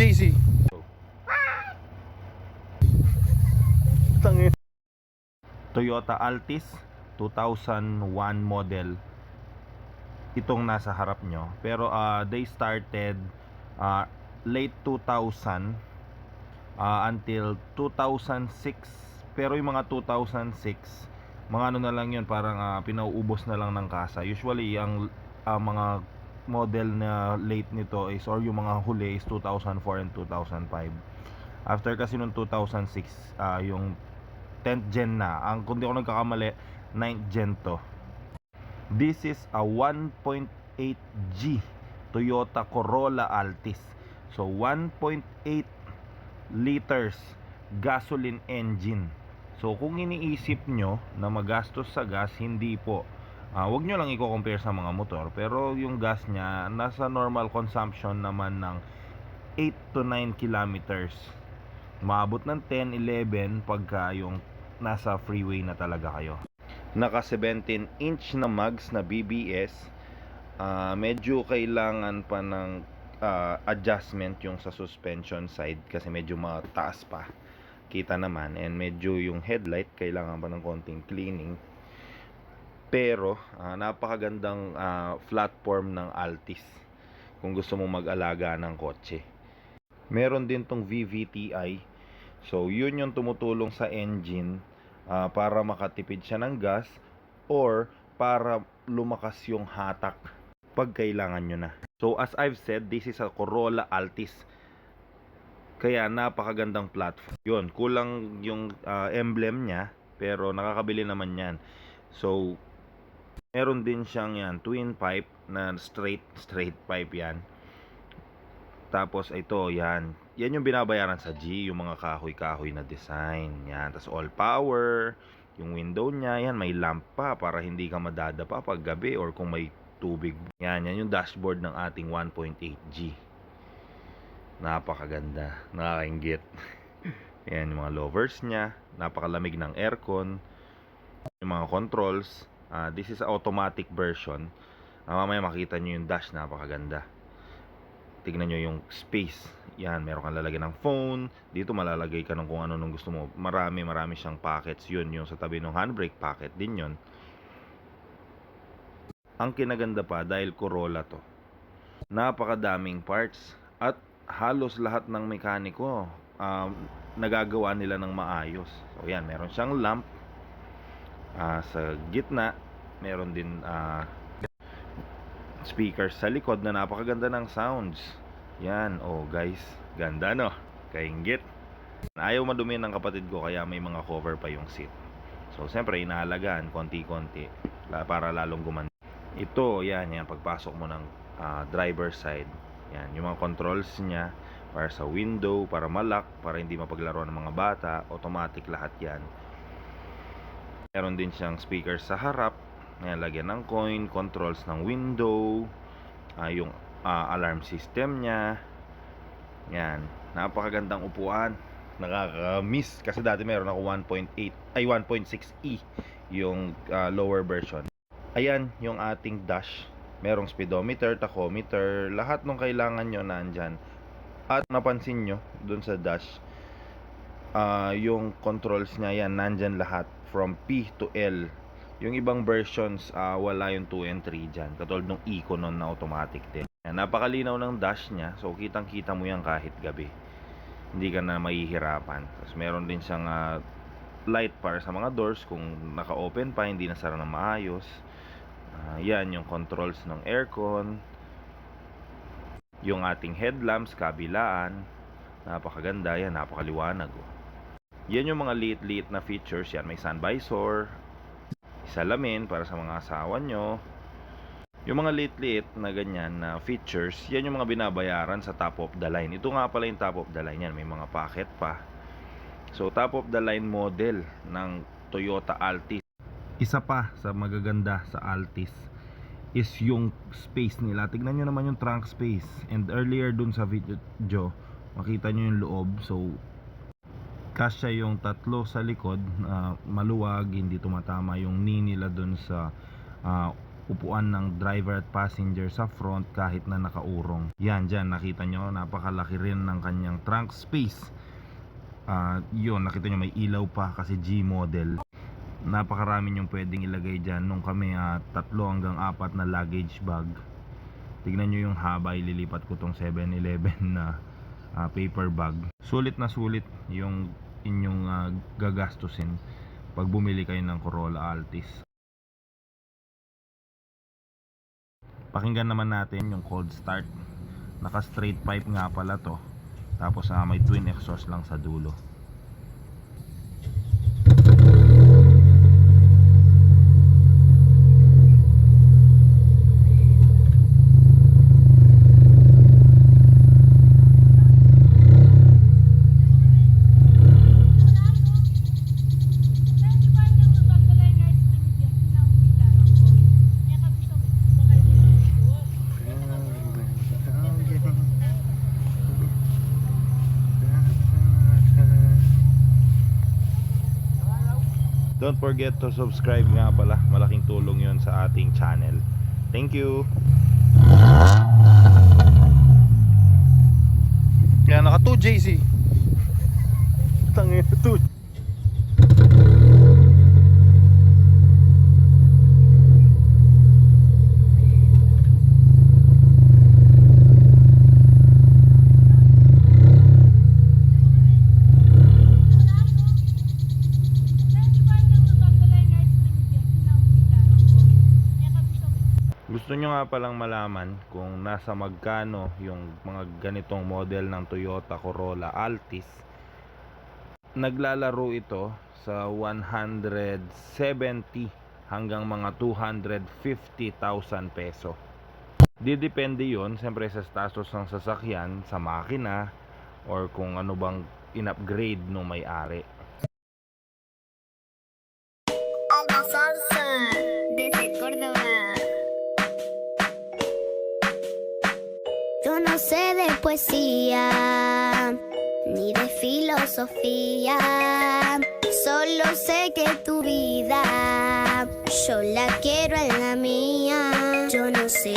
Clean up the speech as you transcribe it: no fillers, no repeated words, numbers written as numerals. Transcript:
JC. Tangin. Toyota Altis 2001 model itong nasa harap nyo, pero they started late 2000 until 2006, pero yung mga 2006 mga ano na lang yun, parang pinauubos na lang ng kasa. Usually ang mga model na late nito is, or yung mga huli is 2004 and 2005. After kasi nung 2006, yung 10th gen na, ang kundi ako nagkakamali 9th gen to. This is a 1.8G Toyota Corolla Altis. So 1.8 liters gasoline engine. So kung iniisip nyo na magastos sa gas, hindi po. Wag nyo lang i-compare sa mga motor, pero yung gas nya nasa normal consumption naman ng 8 to 9 kilometers. Maabot ng 10, 11 pagka yung nasa freeway na talaga kayo. Naka 17-inch na mags na BBS. Medyo kailangan pa ng adjustment yung sa suspension side kasi medyo mataas pa, kita naman, and medyo yung headlight kailangan pa ng konting cleaning. Pero napakagandang platform ng Altis kung gusto mong mag-alaga ng kotse. Meron din tong VVTi. So yun yung tumutulong sa engine para makatipid siya ng gas or para lumakas yung hatak pag kailangan nyo na. So as I've said, this is a Corolla Altis, kaya napakagandang platform. Yun, kulang yung emblem niya, pero nakakabili naman yan. So meron din siyang yan, twin pipe na straight pipe yan. Tapos ito, yan yung binabayaran sa G, yung mga kahoy-kahoy na design. Yan, tapos all power, yung window niya, yan may lamp pa para hindi ka madadapa pag gabi or kung may tubig. Yan yung dashboard ng ating 1.8G. Napakaganda, nakakainggit. Yan yung mga louvers niya, napakalamig ng aircon. Yung mga controls, this is a automatic version. Mamaya makita nyo yung dash, napakaganda. Tignan nyo yung space. Yan, meron kang lalagyan ng phone. Dito malalagay ka ng kung ano nung gusto mo. Marami siyang pockets. Yun, yung sa tabi ng handbrake, pocket din yun. Ang kinaganda pa, dahil Corolla to, napakadaming parts. At halos lahat ng mekaniko nagagawa nila ng maayos. So yan, meron siyang lamp sa gitna. Meron din speakers sa likod na napakaganda ng sounds. Yan, oh guys, ganda no, kainggit. Ayaw madumi ng kapatid ko kaya may mga cover pa yung seat. So siyempre inaalagaan konti-konti para lalong gumanda. Ito, yan pagpasok mo ng driver side. Yan, yung mga controls niya para sa window, para malak, para hindi mapaglaro ng mga bata, automatic lahat yan. Meron din siyang speakers sa harap. Ayan, lagyan ng coin, controls ng window, yung alarm system niya. Yan, napakagandang upuan. Nakaka-miss kasi dati meron ako 1.6e yung lower version. Ayan yung ating dash. Merong speedometer, tachometer, lahat ng kailangan nyo nandyan. At napansin nyo dun sa dash, yung controls niya yan, nandyan lahat from P to L. Yung ibang versions, wala yung 2 and 3 dyan. Katulad ng Econon na automatic din. Yan, napakalinaw ng dash niya. So, kitang-kita mo yan kahit gabi. Hindi ka na mahihirapan. Tapos, meron din siyang light para sa mga doors. Kung naka-open pa, hindi nasara na maayos. Yan, yung controls ng aircon. Yung ating headlamps, kabilaan. Napakaganda yan, napakaliwanag. Yan yung mga liit-liit na features. Yan, may sun visor, salamin para sa mga asawa nyo. Yung mga liit-liit na ganyan na features, yan yung mga binabayaran sa top of the line. Ito nga pala yung top of the line yan, may mga pocket pa. So top of the line model ng Toyota Altis. Isa pa sa magaganda sa Altis is yung space nila. Tignan nyo naman yung trunk space. And earlier dun sa video, makita nyo yung loob. So kasya yung tatlo sa likod, maluwag, hindi tumatama yung knee nila dun sa upuan ng driver at passenger sa front kahit na nakaurong. Yan, dyan nakita nyo, napakalaki rin ng kanyang trunk space. Yun, nakita nyo may ilaw pa kasi G model. Napakarami yung pwedeng ilagay dyan. Nung kami 3 hanggang 4 na luggage bag, tignan nyo yung haba, ililipat ko tong 7-Eleven na paper bag. Sulit na sulit yung inyong gagastusin pag bumili kayo ng Corolla Altis. Pakinggan naman natin yung cold start. Naka straight pipe nga pala to, tapos may twin exhaust lang sa dulo. Don't forget to subscribe nga pala. Malaking tulong yon sa ating channel. Thank you. Kaya naka 2 JC. Tangin 2. Gusto nyo nga palang malaman kung nasa magkano yung mga ganitong model ng Toyota Corolla Altis. Naglalaro ito sa 170 hanggang mga 250,000 peso. Didepende yon siyempre sa status ng sasakyan, sa makina, or kung ano bang in-upgrade nung may-ari. Yo no sé de poesía ni de filosofía, solo sé que tu vida yo la quiero en la mía. Yo no sé